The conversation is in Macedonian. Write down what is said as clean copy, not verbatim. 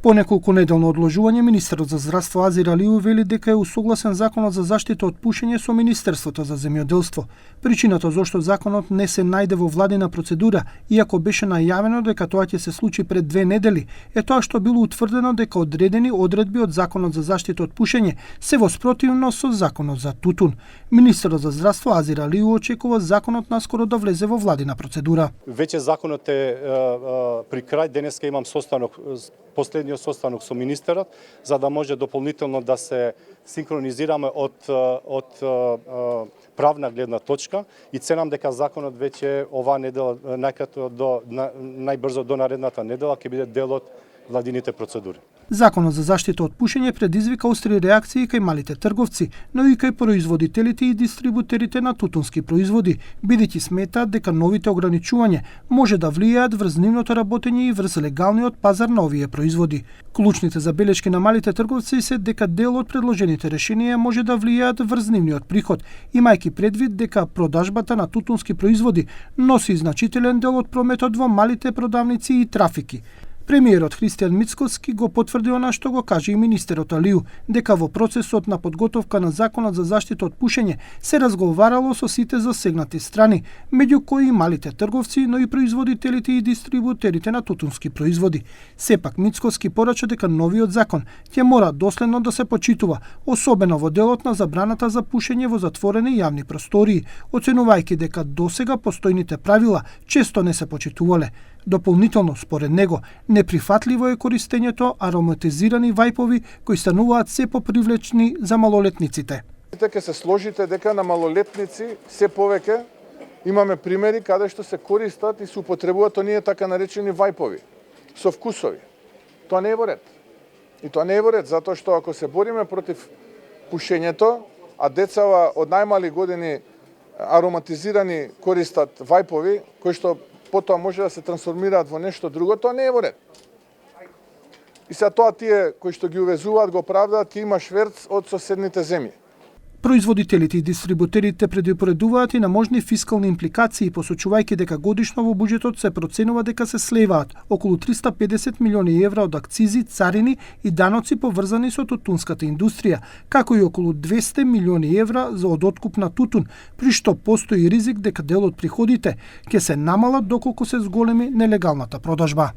По неколку неделно одложување, министерот за здравство Азир Алиев вели дека е усогласен законот за заштита од пушење со Министерството за земјоделство. Причината зошто законот не се најде во владина процедура, иако беше најавено дека тоа ќе се случи пред 2 недели, е тоа што било утврдено дека одредени одредби од законот за заштита од пушење се во спротивност со законот за тутун. Министерот за здравство Азир Алиев очекува законот наскоро да влезе во владина процедура. Веќе законот е при крај, денеска имам состанок, последниот состанок со министерот, за да може дополнително да се синхронизираме од правна гледна точка и ценам дека законот веќе оваа недела најбрзо до наредната недела ќе биде дел од владините процедури. Законот за заштита од пушење предизвика остри реакции кај малите трговци, но и кај производителите и дистрибутерите на тутунски производи, бидејќи сметаат дека новите ограничувања може да влијаат врз нивното работење и врз легалниот пазар на овие производи. Клучните забелешки на малите трговци се дека дел од предложените решенија може да влијаат врз нивниот приход, имајќи предвид дека продажбата на тутунски производи носи значителен дел од прометот во малите продавници и трафики. Премиерот Христијан Мицкоски го потврди она што го кажа и министерот Алиев, дека во процесот на подготовка на законот за заштита од пушење се разговарало со сите засегнати страни, меѓу кои и малите трговци, но и производителите и дистрибутерите на тутунски производи. Сепак Мицкоски порача дека новиот закон ќе мора доследно да се почитува, особено во делот на забраната за пушење во затворени јавни простории, оценувајќи дека досега постојните правила често не се почитувале. Дополнително, според него, неприфатливо е користењето ароматизирани вајпови кои стануваат се попривлечни за малолетниците. Ќе се сложите дека на малолетници се повеќе имаме примери каде што се користат и се употребуваат оние така наречени вајпови со вкусови. Тоа не е во ред. И тоа не е во ред затоа што ако се бориме против пушењето, а децава од најмали години ароматизирани користат вајпови кои што потоа може да се трансформираат во нешто друго, тоа не е во ред. И сега тоа тие кои што ги увезуваат го правдаат ќе има шверц од соседните земји. Производителите и дистрибутерите предупредуваат и на можни фискални импликации, посочувајќи дека годишно во буџетот се проценува дека се слеваат околу 350 милиони евра од акцизи, царини и даноци поврзани со тутунската индустрија, како и околу 200 милиони евра за од откуп на тутун, при што постои ризик дека дел од приходите ќе се намалат доколку се зголеми нелегалната продажба.